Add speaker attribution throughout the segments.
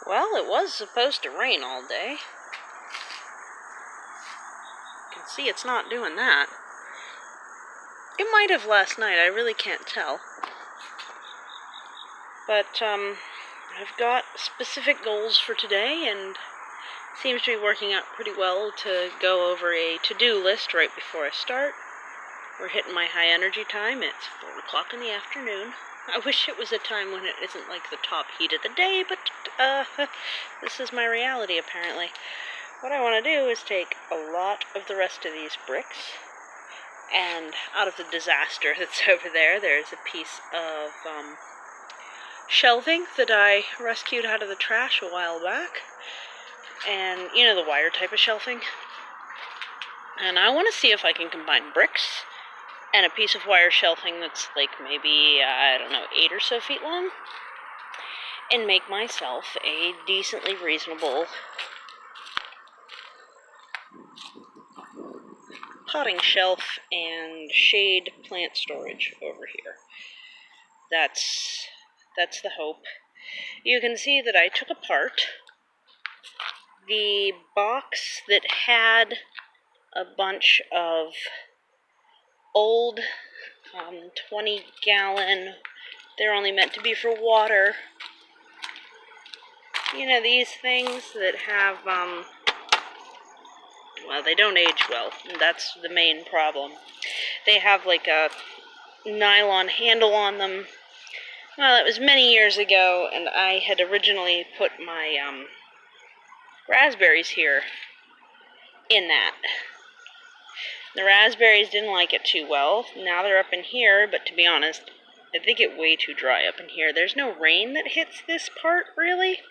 Speaker 1: Well, it was supposed to rain all day. You can see it's not doing that. It might have last night, I really can't tell. But, I've got specific goals for today, and it seems to be working out pretty well to go over a to-do list right before I start. We're hitting my high energy time. It's 4 o'clock in the afternoon. I wish it was a time when it isn't like the top heat of the day, but this is my reality apparently. What I want to do is take a lot of the rest of these bricks, and out of the disaster that's over there, there's a piece of shelving that I rescued out of the trash a while back. And you know, the wire type of shelving. And I want to see if I can combine bricks and a piece of wire shelving that's like maybe, 8 or so feet long, and make myself a decently reasonable potting shelf and shade plant storage over here. That's the hope. You can see that I took apart the box that had a bunch of old 20-gallon, they're only meant to be for water. You know, these things that have, well, they don't age well, and that's the main problem. They have like a nylon handle on them. Well, it was many years ago, and I had originally put my raspberries here in that. The raspberries didn't like it too well. Now they're up in here, but to be honest, I think it's way too dry up in here. There's no rain that hits this part, really.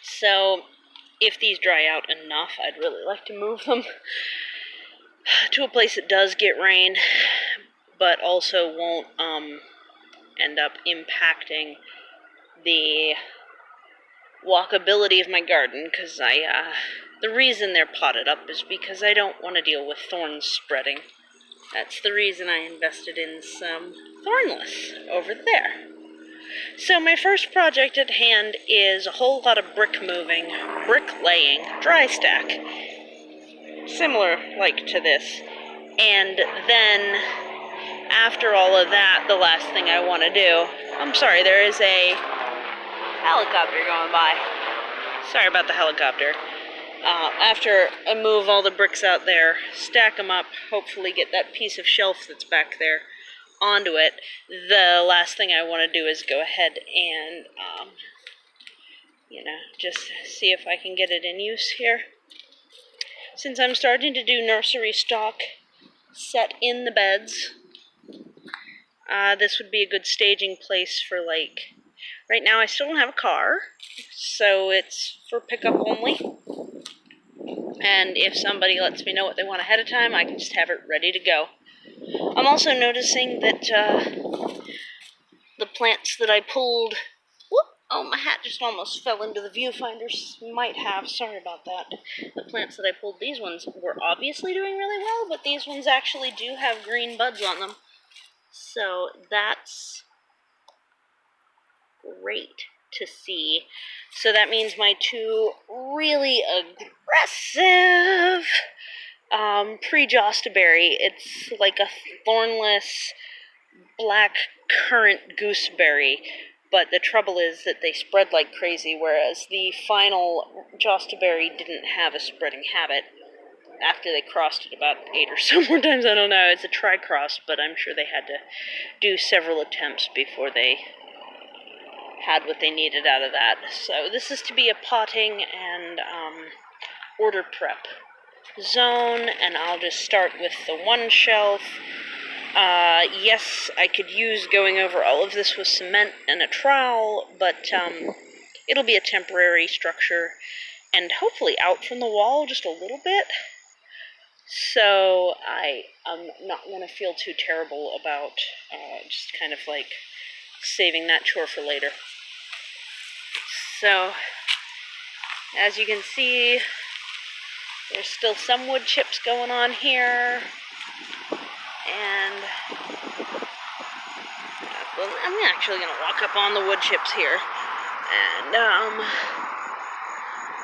Speaker 1: So, if these dry out enough, I'd really like to move them to a place that does get rain, but also won't end up impacting the walkability of my garden, because the reason they're potted up is because I don't want to deal with thorns spreading. That's the reason I invested in some thornless over there. So my first project at hand is a whole lot of brick moving, brick laying, dry stack, similar like to this. And then after all of that, the last thing I want to do, I'm sorry, there is a helicopter going by. Sorry about the helicopter. After I move all the bricks out there, stack them up, hopefully get that piece of shelf that's back there onto it, the last thing I want to do is go ahead and, just see if I can get it in use here. Since I'm starting to do nursery stock set in the beds, this would be a good staging place for, like, right now I still don't have a car, so it's for pickup only. And if somebody lets me know what they want ahead of time, I can just have it ready to go. I'm also noticing that the plants that I pulled, my hat just almost fell into the viewfinder, sorry about that. The plants that I pulled, these ones were obviously doing really well, but these ones actually do have green buds on them. So that's great to see. So that means my two really aggressive pre-Jostaberry, it's like a thornless black currant gooseberry, but the trouble is that they spread like crazy, whereas the final Jostaberry didn't have a spreading habit after they crossed it about 8 or so more times. I don't know, it's a tri-cross, but I'm sure they had to do several attempts before they had what they needed out of that. So this is to be a potting and order prep zone, and I'll just start with the one shelf. Yes, I could use going over all of this with cement and a trowel, but it'll be a temporary structure and hopefully out from the wall just a little bit. So I'm not going to feel too terrible about just kind of like saving that chore for later. So, as you can see, there's still some wood chips going on here, and I'm actually going to walk up on the wood chips here. And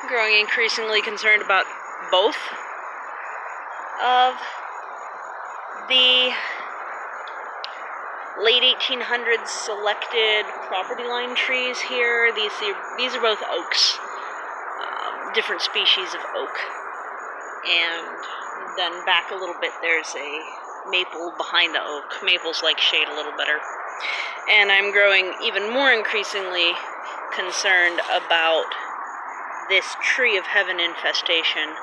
Speaker 1: growing increasingly concerned about both of the late 1800s selected property line trees here. These are both oaks, different species of oak. And then back a little bit, there's a maple behind the oak. Maples like shade a little better. And I'm growing even more increasingly concerned about this tree of heaven infestation.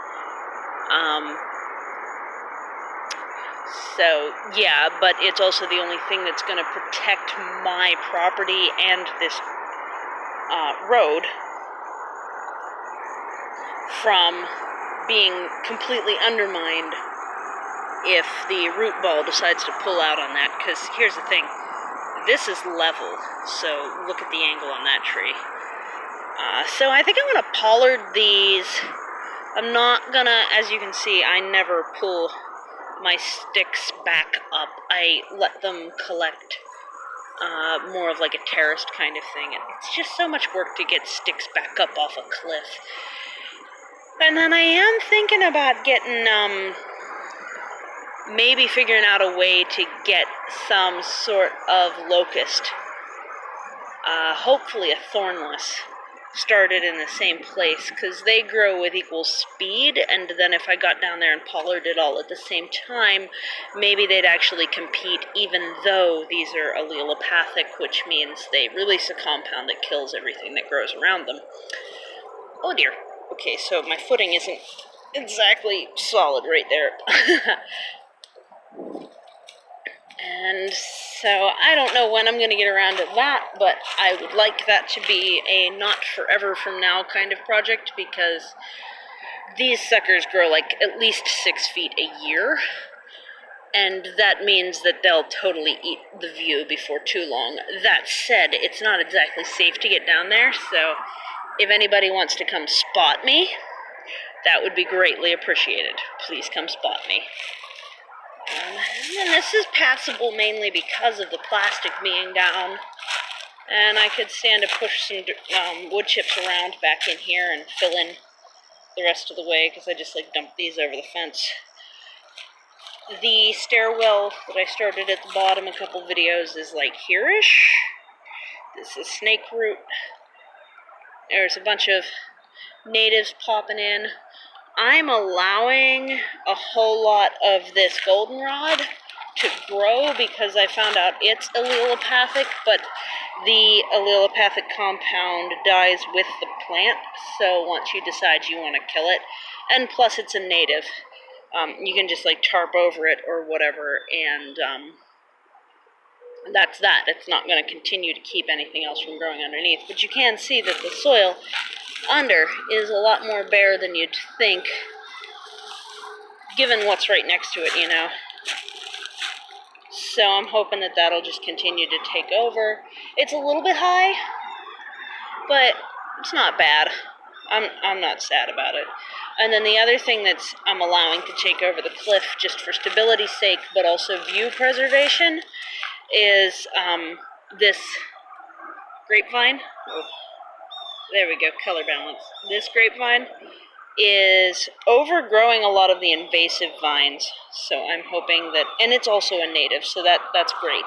Speaker 1: So, yeah, but it's also the only thing that's going to protect my property and this road from being completely undermined if the root ball decides to pull out on that. Because here's the thing, this is level, so look at the angle on that tree. So I think I'm going to pollard these. I'm not going to, as you can see, I never pull my sticks back up. I let them collect more of like a terraced kind of thing. It's just so much work to get sticks back up off a cliff. And then I am thinking about getting, maybe figuring out a way to get some sort of locust, hopefully a thornless, started in the same place, because they grow with equal speed, and then if I got down there and pollarded it all at the same time, maybe they'd actually compete, even though these are allelopathic, which means they release a compound that kills everything that grows around them. Oh dear. Okay, so my footing isn't exactly solid right there. And so I don't know when I'm going to get around to that, but I would like that to be a not forever from now kind of project, because these suckers grow like at least 6 feet a year, and that means that they'll totally eat the view before too long. That said, it's not exactly safe to get down there, so if anybody wants to come spot me, that would be greatly appreciated. Please come spot me. And this is passable mainly because of the plastic being down. And I could stand to push some wood chips around back in here and fill in the rest of the way, because I just like dumped these over the fence. The stairwell that I started at the bottom a couple videos is like here-ish. This is snake root. There's a bunch of natives popping in. I'm allowing a whole lot of this goldenrod to grow because I found out it's allelopathic, but the allelopathic compound dies with the plant, so once you decide you want to kill it, and plus it's a native, you can just like tarp over it or whatever, and that's that. It's not going to continue to keep anything else from growing underneath, but you can see that the soil under is a lot more bare than you'd think, given what's right next to it, you know. So I'm hoping that that'll just continue to take over. It's a little bit high, but it's not bad. I'm not sad about it. And then the other thing that's I'm allowing to take over the cliff just for stability's sake, but also view preservation, is this grapevine. Oh, there we go, color balance. This grapevine is overgrowing a lot of the invasive vines, so I'm hoping that, and it's also a native, so that's great.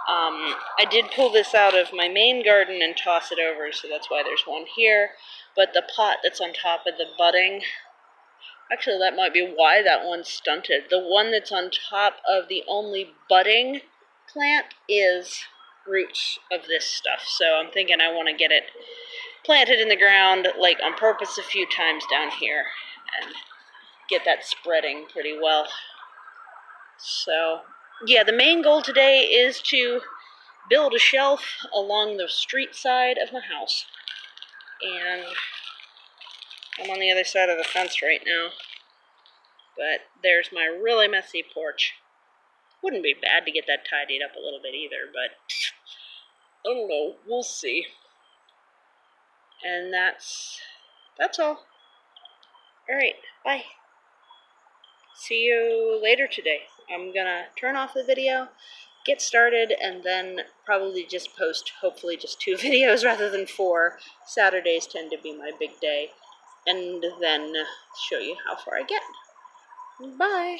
Speaker 1: I did pull this out of my main garden and toss it over, so that's why there's one here, but the pot that's on top of the budding, actually that might be why that one's stunted. The one that's on top of the only budding plant is roots of this stuff, so I'm thinking I want to get it planted in the ground like on purpose a few times down here and get that spreading pretty well. So yeah, the main goal today is to build a shelf along the street side of my house, and I'm on the other side of the fence right now, but there's my really messy porch. Wouldn't be bad to get that tidied up a little bit either, but I don't know, we'll see. And that's all. Alright, bye. See you later today. I'm gonna turn off the video, get started, and then probably just post, hopefully just 2 videos rather than 4. Saturdays tend to be my big day, and then show you how far I get. Bye!